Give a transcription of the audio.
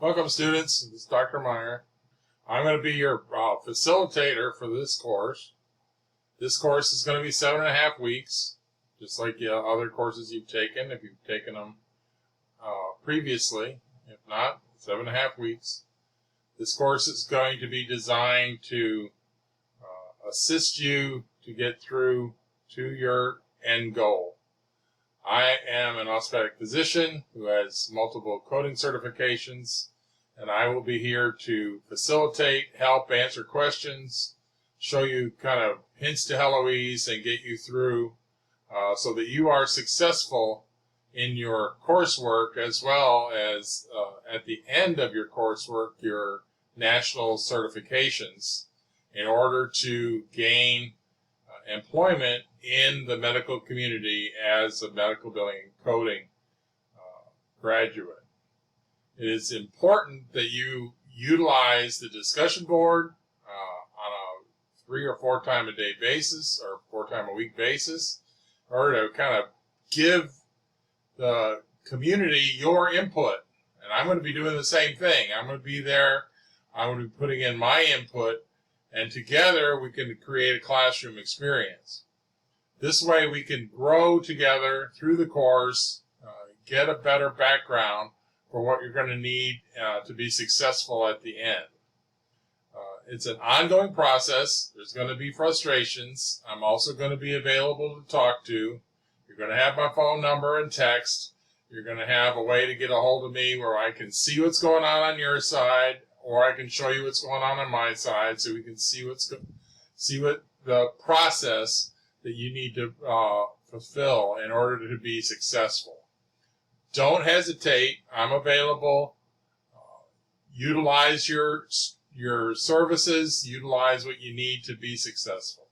Welcome, students. This is Dr. Meyer. I'm going to be your facilitator for this course. This course is going to be 7.5 weeks, just like the other courses you've taken, if you've taken them previously. If not, 7.5 weeks. This course is going to be designed to assist you to get through to your end goal. I am an orthopedic physician who has multiple coding certifications, and I will be here to facilitate, help answer questions, show you kind of hints to Heloise, and get you through so that you are successful in your coursework, as well as at the end of your coursework, your national certifications, in order to gain employment in the medical community as a medical billing and coding graduate. It is important that you utilize the discussion board on a 3 or 4 time a day basis or 4 time a week basis, in order to kind of give the community your input. And I'm going to be doing the same thing. I'm going to be there. I'm going to be putting in my input, and together we can create a classroom experience. This way we can grow together through the course, get a better background for what you're going to need to be successful at the end. It's an ongoing process. There's going to be frustrations. I'm also going to be available to talk to. You're going to have my phone number and text. You're going to have a way to get a hold of me where I can see what's going on your side, or I can show you what's going on my side, so we can see what the process that you need to fulfill in order to be successful. Don't hesitate. I'm available. Utilize your services. Utilize what you need to be successful.